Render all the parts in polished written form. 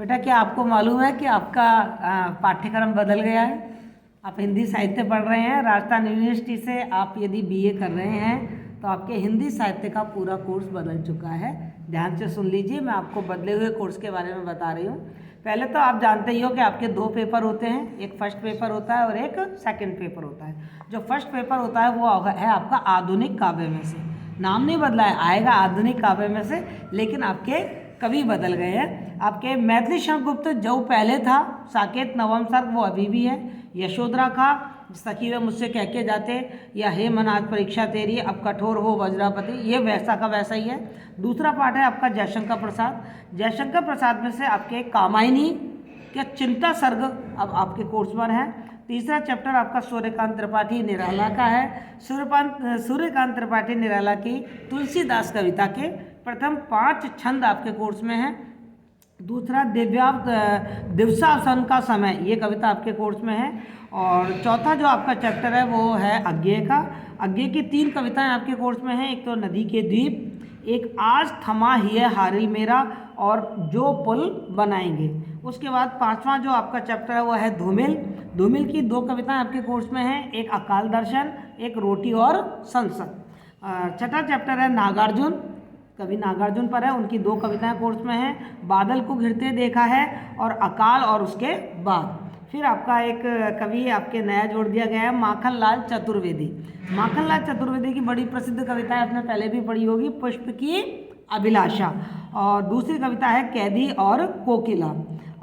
बेटा क्या आपको मालूम है कि आपका पाठ्यक्रम बदल गया है? आप हिंदी साहित्य पढ़ रहे हैं राजस्थान यूनिवर्सिटी से। आप यदि बीए कर रहे हैं तो आपके हिंदी साहित्य का पूरा कोर्स बदल चुका है। ध्यान से सुन लीजिए, मैं आपको बदले हुए कोर्स के बारे में बता रही हूँ। पहले तो आप जानते ही हो कि आपके 2 पेपर होते हैं, एक फर्स्ट पेपर होता है और एक सेकंड पेपर होता है। जो फर्स्ट पेपर होता है वो है आपका आधुनिक काव्य में से। नाम नहीं बदला है, आएगा आधुनिक काव्य में से, लेकिन आपके कवि बदल गए हैं। आपके मैथिली शंखगुप्त जो पहले था, साकेत नवम सर्ग वो अभी भी है। यशोधरा का सखी वे मुझसे कह के जाते, या हे मन आज परीक्षा तेरी अब कठोर हो वज्रापति, ये वैसा का वैसा ही है। दूसरा पार्ट है आपका जयशंकर प्रसाद। जयशंकर प्रसाद में से आपके कामायनी क्या चिंता सर्ग अब आपके कोर्स पर है। तीसरा चैप्टर आपका सूर्यकांत त्रिपाठी निराला का है। सूर्यकांत त्रिपाठी निराला की तुलसीदास कविता के प्रथम 5 छंद आपके कोर्स में हैं। दूसरा दिवसावसन का समय, ये कविता आपके कोर्स में है। और चौथा जो आपका चैप्टर है वो है अज्ञेय का। अज्ञेय की 3 कविताएं आपके कोर्स में हैं, एक तो नदी के द्वीप, एक आज थमा ही है हारी मेरा, और जो पुल बनाएंगे। उसके बाद 5वां जो आपका चैप्टर है वो है धूमिल। धूमिल की 2 कविताएं आपके कोर्स में हैं, एक अकाल दर्शन, एक रोटी और संसद। छठा चैप्टर है नागार्जुन, कवि नागार्जुन पर है, उनकी 2 कविताएं कोर्स में हैं, बादल को घिरते देखा है और अकाल और उसके बाद। फिर आपका एक कवि आपके नया जोड़ दिया गया है, माखनलाल चतुर्वेदी। माखनलाल चतुर्वेदी की बड़ी प्रसिद्ध कविता है, आपने पहले भी पढ़ी होगी, पुष्प की अभिलाषा। और दूसरी कविता है कैदी और कोकिला।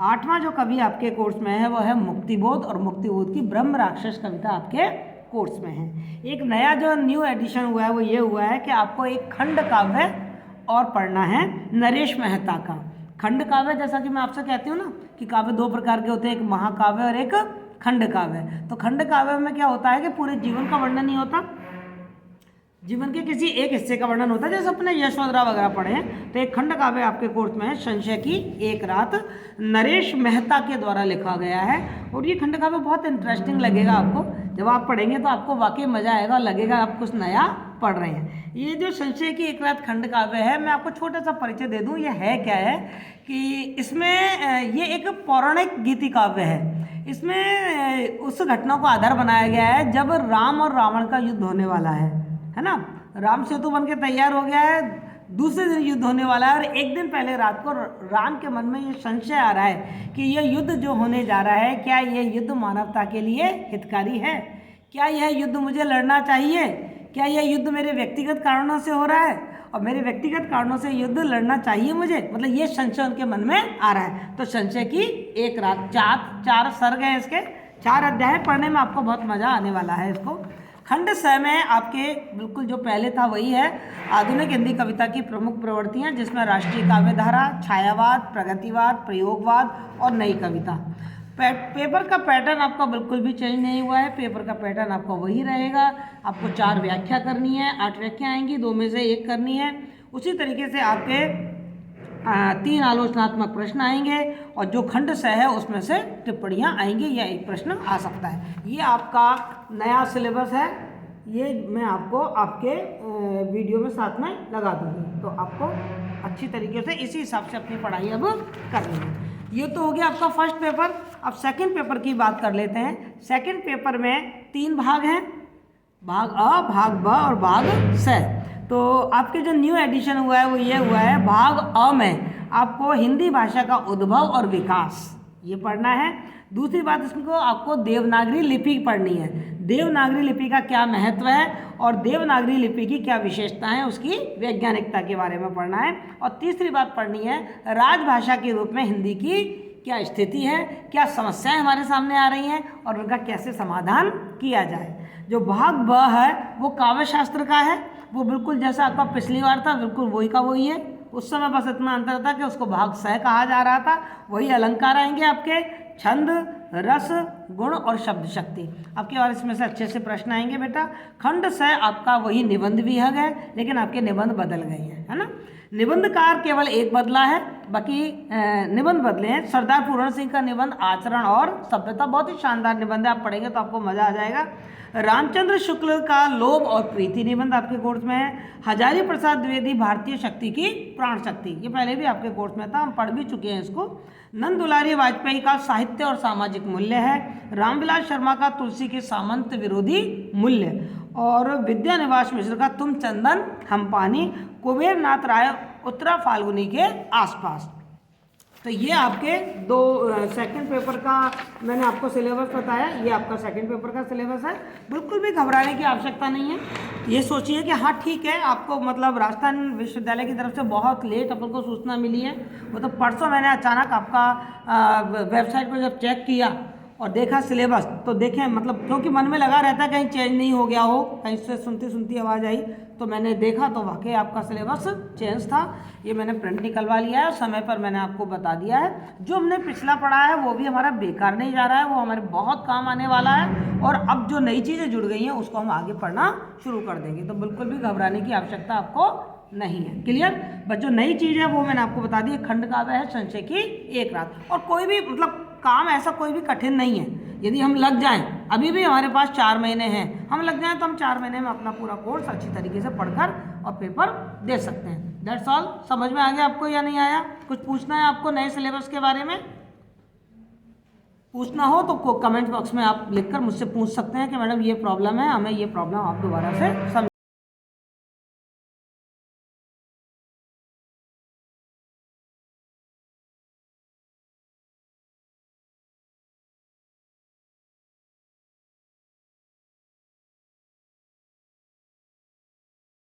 8वां जो कवि आपके कोर्स में है वो है मुक्तिबोध, और मुक्तिबोध की ब्रह्म राक्षस कविता आपके कोर्स में है। एक नया जो न्यू एडिशन हुआ है वो ये हुआ है कि आपको एक खंड काव्य और पढ़ना है नरेश मेहता का। खंड काव्य, जैसा कि मैं आपसे कहती हूँ ना कि काव्य 2 प्रकार के होते हैं, एक महाकाव्य और एक खंड काव्य। तो खंड काव्य में क्या होता है कि पूरे जीवन का वर्णन नहीं होता, जीवन के किसी एक हिस्से का वर्णन होता है, जैसे अपने यशोधरा वगैरह पढ़े हैं। तो एक खंड काव्य आपके कोर्स में है, संशय की एक रात, नरेश मेहता के द्वारा लिखा गया है। और ये खंड काव्य बहुत इंटरेस्टिंग लगेगा आपको, जब आप पढ़ेंगे तो आपको वाकई मजा आएगा, लगेगा आप कुछ नया पढ़ रहे हैं। ये जो संशय की एक रात खंड काव्य है, मैं आपको छोटा सा परिचय दे दूं, ये है क्या है कि इसमें ये एक पौराणिक गीति काव्य है। इसमें उस घटना को आधार बनाया गया है जब राम और रावण का युद्ध होने वाला है ना। राम सेतु बन के तैयार हो गया है, दूसरे दिन युद्ध होने वाला है, और एक दिन पहले रात को राम के मन में ये संशय आ रहा है कि यह युद्ध जो होने जा रहा है, क्या यह युद्ध मानवता के लिए हितकारी है? क्या यह युद्ध मुझे लड़ना चाहिए? क्या यह युद्ध मेरे व्यक्तिगत कारणों से हो रहा है, और मेरे व्यक्तिगत कारणों से युद्ध लड़ना चाहिए मुझे? मतलब ये संशय उनके मन में आ रहा है। तो संशय की एक रात, 4 सर्ग हैं इसके, 4 अध्याय, पढ़ने में आपको बहुत मजा आने वाला है इसको। खंड स में आपके बिल्कुल जो पहले था वही है, आधुनिक हिंदी कविता की प्रमुख प्रवृत्तियां, जिसमें राष्ट्रीय काव्य धारा, छायावाद, प्रगतिवाद, प्रयोगवाद और नई कविता। पेपर का पैटर्न आपका बिल्कुल भी चेंज नहीं हुआ है, पेपर का पैटर्न आपका वही रहेगा। आपको 4 व्याख्या करनी है, 8 व्याख्या आएंगी, 2 में से 1 करनी है। उसी तरीके से आपके 3 आलोचनात्मक प्रश्न आएंगे, और जो खंड स है उसमें से टिप्पणियाँ आएंगी या एक प्रश्न आ सकता है। ये आपका नया सिलेबस है, ये मैं आपको आपके वीडियो में साथ में लगा दूँगी, तो आपको अच्छी तरीके से इसी हिसाब से अपनी पढ़ाई अब करनी है। ये तो हो गया आपका फर्स्ट पेपर। अब सेकंड पेपर की बात कर लेते हैं। सेकंड पेपर में 3 भाग हैं, भाग अ, भाग ब और भाग स। तो आपके जो न्यू एडिशन हुआ है वो ये हुआ है, भाग अ में आपको हिंदी भाषा का उद्भव और विकास ये पढ़ना है। दूसरी बात, इसको आपको देवनागरी लिपि पढ़नी है। देवनागरी लिपि का क्या महत्व है और देवनागरी लिपि की क्या विशेषताएं हैं, उसकी वैज्ञानिकता के बारे में पढ़ना है। और तीसरी बात पढ़नी है, राजभाषा के रूप में हिंदी की क्या स्थिति है, क्या समस्याएं हमारे सामने आ रही हैं और उनका कैसे समाधान किया जाए। जो भाग ब है वो काव्य शास्त्र का है, वो बिल्कुल जैसा आपका पिछली बार था बिल्कुल वही का वही है। उस समय बस इतना अंतर था कि उसको भाग स कहा जा रहा था। वही अलंकार आएंगे आपके, छंद, रस, गुण और शब्द शक्ति। आपके और इसमें से अच्छे से प्रश्न आएंगे बेटा। खंड से आपका वही निबंध विहग है, लेकिन आपके निबंध बदल गए हैं, है ना। निबंधकार केवल एक बदला है, बाकी निबंध बदले हैं। सरदार पूर्ण सिंह का निबंध आचरण और सभ्यता बहुत ही शानदार निबंध है, आप पढ़ेंगे तो आपको मजा आ जाएगा। रामचंद्र शुक्ल का लोभ और प्रीति निबंध आपके कोर्स में है। हजारी प्रसाद द्विवेदी भारतीय शक्ति की प्राण शक्ति, ये पहले भी आपके कोर्स में था, हम पढ़ भी चुके हैं इसको। नंद दुलारी वाजपेयी का साहित्य और सामाजिक मूल्य है। रामविलास शर्मा का तुलसी के सामंत विरोधी मूल्य, और विद्यानिवास मिश्र का तुम चंदन हम पानी, कुबेर नाथ राय उत्तरा फाल्गुनी के आसपास। तो ये आपके दो सेकंड पेपर का मैंने आपको सिलेबस बताया, ये आपका सेकंड पेपर का सिलेबस है। बिल्कुल भी घबराने की आवश्यकता नहीं है। ये सोचिए कि हाँ ठीक है, आपको मतलब राजस्थान विश्वविद्यालय की तरफ से बहुत लेट अपन को सूचना मिली है। वो तो परसों मैंने अचानक आपका वेबसाइट पर जब चेक किया और देखा सिलेबस, तो देखें मतलब क्योंकि मन में लगा रहता है कहीं चेंज नहीं हो गया हो, कहीं से सुनती सुनती आवाज़ आई, तो मैंने देखा तो वाकई आपका सिलेबस चेंज था। ये मैंने प्रिंट निकलवा लिया है और समय पर मैंने आपको बता दिया है। जो हमने पिछला पढ़ा है वो भी हमारा बेकार नहीं जा रहा है, वो हमारे बहुत काम आने वाला है। और अब जो नई चीज़ें जुड़ गई हैं उसको हम आगे पढ़ना शुरू कर देंगे, तो बिल्कुल भी घबराने की आवश्यकता आपको नहीं है। क्लियर? बस जो नई चीज़ है वो मैंने आपको बता दी। खंड काव्य है संशय की एक रात, और कोई भी मतलब काम ऐसा कोई भी कठिन नहीं है। यदि हम लग जाएं, अभी भी हमारे पास 4 महीने हैं, हम लग जाएं तो हम 4 महीने में अपना पूरा कोर्स अच्छी तरीके से पढ़कर और पेपर दे सकते हैं। That's all. समझ में आ गया आपको या नहीं आया? कुछ पूछना है आपको नए सिलेबस के बारे में? पूछना हो तो कमेंट बॉक्स में आप लिखकर मुझसे पूछ सकते हैं कि मैडम ये प्रॉब्लम है, हमें ये प्रॉब्लम आप दोबारा से समझ